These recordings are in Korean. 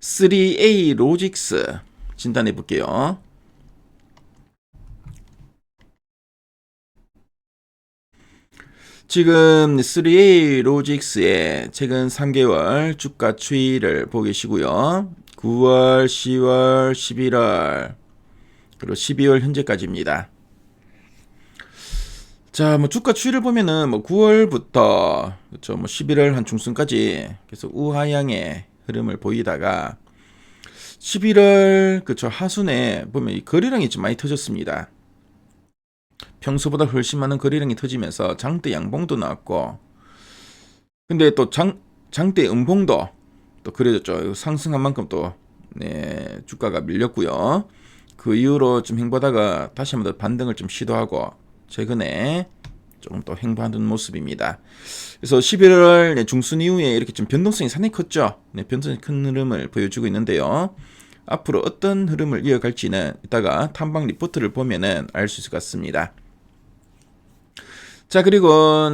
3A 로직스 진단해 볼게요. 지금 3A 로직스의 최근 3개월 주가 추이를 보고 계시고요. 9월, 10월, 11월, 그리고 12월 현재까지입니다. 자, 주가 추이를 보면은 9월부터 그렇죠, 11월 한 중순까지 계속 우하향의 흐름을 보이다가 11월 그쵸 하순에 보면 이 거래량이 좀 많이 터졌습니다. 평소보다 훨씬 많은 거래량이 터지면서 장대 양봉도 나왔고, 근데 또 장대 음봉도 또 그려졌죠. 상승한 만큼 또 주가가 밀렸고요. 그 이후로 좀 횡보하다가 다시 한번 더 반등을 좀 시도하고 최근에 조금 또 횡보하는 모습입니다. 그래서 11월 중순 이후에 이렇게 좀 변동성이 상당히 컸죠. 변동성이 큰 흐름을 보여주고 있는데요. 앞으로 어떤 흐름을 이어갈지는 이따가 탐방 리포트를 보면은 알 수 있을 것 같습니다. 자, 그리고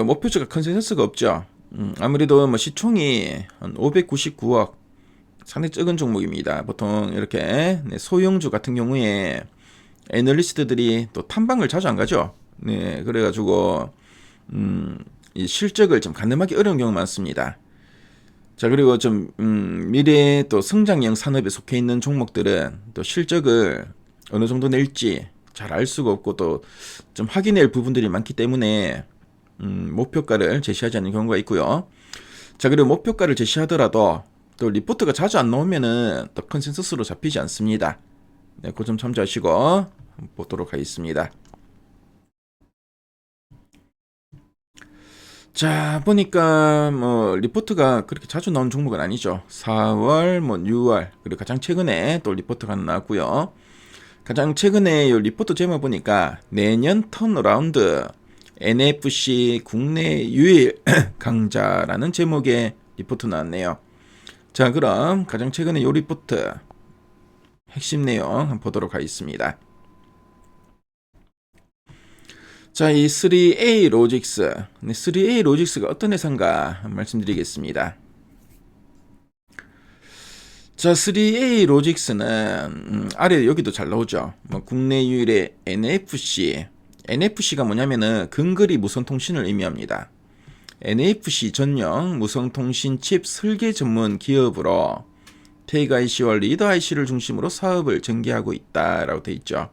목표주가 컨센서스가 없죠. 아무래도 시총이 한 599억, 상당히 적은 종목입니다. 보통 이렇게 소형주 같은 경우에 애널리스트들이 또 탐방을 자주 안 가죠. 그래가지고 이 실적을 좀 가늠하기 어려운 경우가 많습니다. 자, 그리고 좀 미래에 또 성장형 산업에 속해 있는 종목들은 또 실적을 어느 정도 낼지 잘 알 수가 없고 또 좀 확인할 부분들이 많기 때문에 목표가를 제시하지 않는 경우가 있고요. 자, 그리고 목표가를 제시하더라도 또 리포트가 자주 안 나오면은 또 컨센서스로 잡히지 않습니다. 그 점 참조하시고 보도록 하겠습니다. 자, 보니까 리포트가 그렇게 자주 나온 종목은 아니죠. 4월, 6월, 그리고 가장 최근에 또 리포트가 나왔고요. 가장 최근에 이 리포트 제목 보니까 내년 턴어라운드 NFC 국내 유일 강자라는 제목의 리포트 나왔네요. 자, 그럼 가장 최근에 이 리포트 핵심 내용 한번 보도록 하겠습니다. 자, 이 3A 로직스, 3A 로직스가 어떤 회사인가 말씀드리겠습니다. 자, 3A 로직스는 아래 여기도 잘 나오죠. 국내 유일의 NFC가 뭐냐면은 근거리 무선통신을 의미합니다. NFC 전용 무선통신 칩 설계 전문 기업으로 태그 IC와 리더 IC를 중심으로 사업을 전개하고 있다라고 돼 있죠.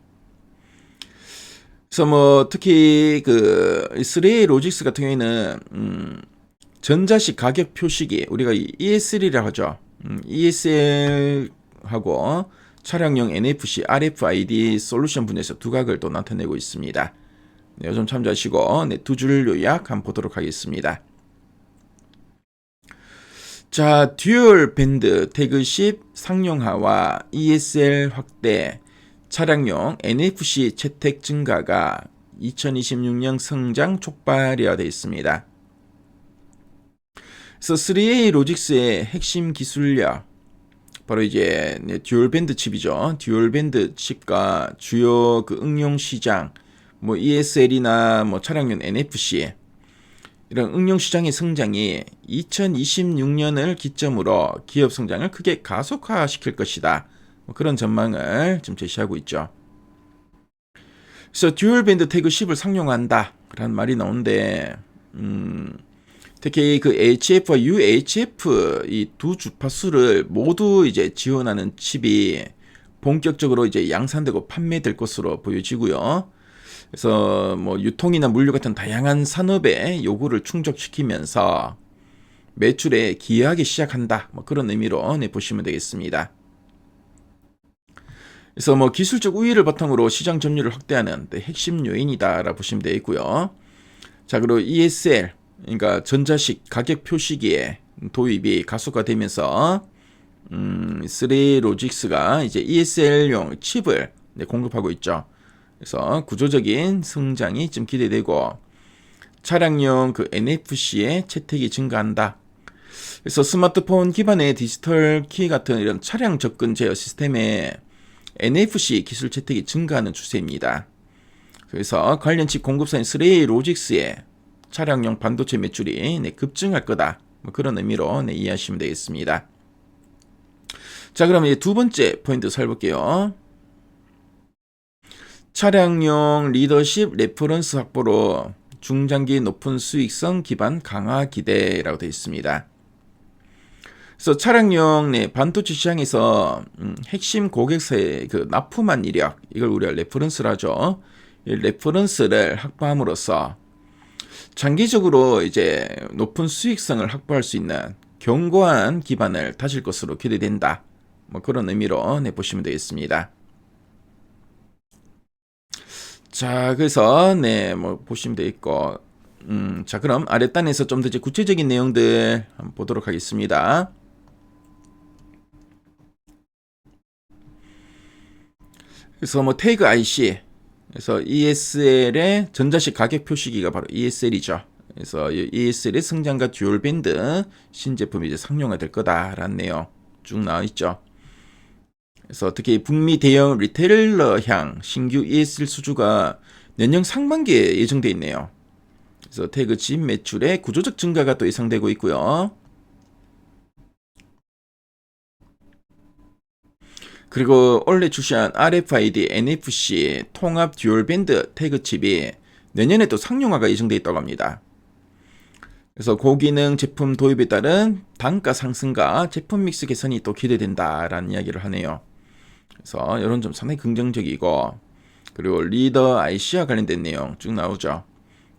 그래서 특히 그 3A 로직스 같은 경우에는 전자식 가격 표시기, 우리가 ESL이라고 하죠. ESL하고 차량용 NFC, RFID 솔루션 분야에서 두각을 또 나타내고 있습니다. 좀 참조하시고 두 줄 요약 한번 보도록 하겠습니다. 자, 듀얼 밴드 태그십 상용화와 ESL 확대, 차량용 NFC 채택 증가가 2026년 성장 촉발이라 되어 있습니다. 그래서 3A 로직스의 핵심 기술력, 바로 이제 듀얼 밴드 칩이죠. 듀얼 밴드 칩과 주요 그 응용 시장, ESL이나 차량용 NFC 이런 응용 시장의 성장이 2026년을 기점으로 기업 성장을 크게 가속화시킬 것이다. 그런 전망을 좀 제시하고 있죠. 그래서 듀얼 밴드 태그 10을 상용한다 라는 말이 나오는데 특히 그 HF와 UHF 이 두 주파수를 모두 이제 지원하는 칩이 본격적으로 이제 양산되고 판매될 것으로 보여지고요. 그래서 유통이나 물류 같은 다양한 산업의 요구를 충족시키면서 매출에 기여하기 시작한다. 그런 의미로 보시면 되겠습니다. 그래서 기술적 우위를 바탕으로 시장 점유율을 확대하는 핵심 요인이다라고 보시면 되겠고요. 자, 그리고 ESL, 그러니까 전자식 가격 표시기의 도입이 가속화되면서 3A 로직스가 이제 ESL용 칩을 공급하고 있죠. 그래서 구조적인 성장이 좀 기대되고 차량용 그 NFC의 채택이 증가한다. 그래서 스마트폰 기반의 디지털 키 같은 이런 차량 접근 제어 시스템에 NFC 기술 채택이 증가하는 추세입니다. 그래서 관련 칩 공급사인 3A 로직스의 차량용 반도체 매출이 급증할 거다. 그런 의미로 이해하시면 되겠습니다. 자, 그럼 이제 두 번째 포인트 살펴볼게요. 차량용 리더십 레퍼런스 확보로 중장기 높은 수익성 기반 강화 기대라고 되어 있습니다. 그래서 차량용 반도체 시장에서 핵심 고객사의 그 납품한 이력, 이걸 우리가 레퍼런스를 하죠. 이 레퍼런스를 확보함으로써 장기적으로 이제 높은 수익성을 확보할 수 있는 견고한 기반을 다질 것으로 기대된다. 뭐 그런 의미로 보시면 되겠습니다. 자, 그래서 뭐 보시면 되겠고, 자, 그럼 아랫단에서 좀 더 이제 구체적인 내용들 한번 보도록 하겠습니다. 그래서 뭐 태그 IC, 그래서 ESL의 전자식 가격 표시기가 바로 ESL이죠. 그래서 ESL의 성장과 듀얼 밴드 신제품이 이제 상용화될 거다라는 내용 쭉 나와 있죠. 그래서 특히 북미 대형 리테일러향 신규 ESL 수주가 내년 상반기에 예정돼 있네요. 그래서 태그 진 매출의 구조적 증가가 또 예상되고 있고요. 그리고 올해 출시한 RFID, NFC 통합 듀얼밴드 태그 칩이 내년에 또 상용화가 예정돼 있다고 합니다. 그래서 고기능 제품 도입에 따른 단가 상승과 제품 믹스 개선이 또 기대된다라는 이야기를 하네요. 그래서 이런 점 상당히 긍정적이고, 그리고 리더 IC와 관련된 내용 쭉 나오죠.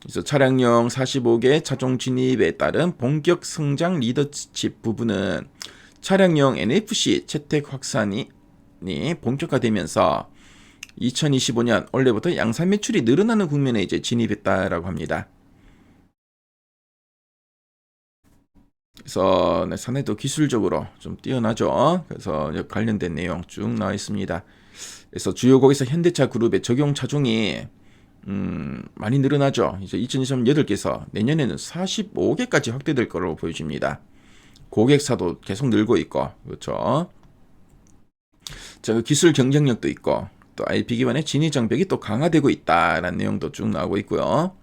그래서 차량용 45개 차종 진입에 따른 본격 성장 리더칩 부분은 차량용 NFC 채택 확산이 본격화되면서 2025년 올해부터 양산 매출이 늘어나는 국면에 이제 진입했다라고 합니다. 그래서 상당히 또 기술적으로 좀 뛰어나죠. 그래서 관련된 내용 쭉 나와 있습니다. 그래서 주요 고객사 현대차 그룹의 적용 차종이 많이 늘어나죠. 이제 2023년 8개에서 내년에는 45개까지 확대될 거라고 보여집니다. 고객사도 계속 늘고 있고, 그렇죠. 자, 그 기술 경쟁력도 있고, 또 IP 기반의 진위 장벽이 또 강화되고 있다라는 내용도 쭉 나오고 있고요.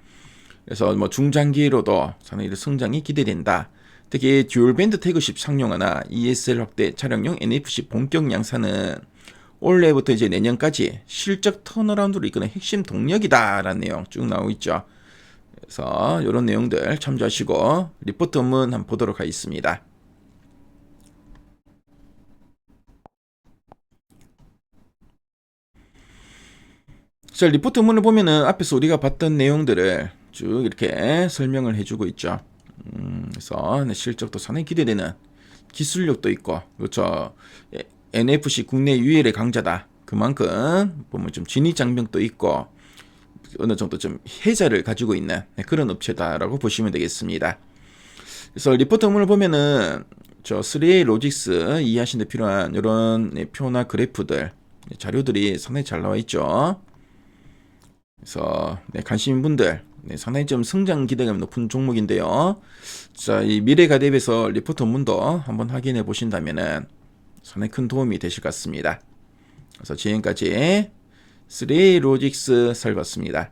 그래서 뭐 중장기로도 상당히 성장이 기대된다. 특히 듀얼밴드 태그십 상용화나 ESL 확대 차량용 NFC 본격 양산은 올해부터 이제 내년까지 실적 턴어라운드를 이끄는 핵심 동력이다라는 내용 쭉 나오고 있죠. 그래서 이런 내용들 참조하시고 리포트 원문 한번 보도록 하겠습니다. 자, 리포트 원문을 보면은 앞에서 우리가 봤던 내용들을 쭉 이렇게 설명을 해주고 있죠. 그래서 실적도 상당히 기대되는 기술력도 있고, 그렇죠. NFC 국내 유일의 강자다. 그만큼 보면 좀 진위 장벽도 있고 어느 정도 좀 혜자를 가지고 있는 그런 업체다라고 보시면 되겠습니다. 그래서 리포트 원문을 보면은 저 3A 로직스 이해하시는 데 필요한 이런 표나 그래프들 자료들이 상당히 잘 나와 있죠. 그래서 관심인 분들 상당히 좀 성장 기대감이 높은 종목인데요. 자, 이 미래가 대비해서 리포트 원문도 한번 확인해 보신다면은 상당히 큰 도움이 되실 것 같습니다. 그래서 지금까지 3A 로직스 살펴봤습니다.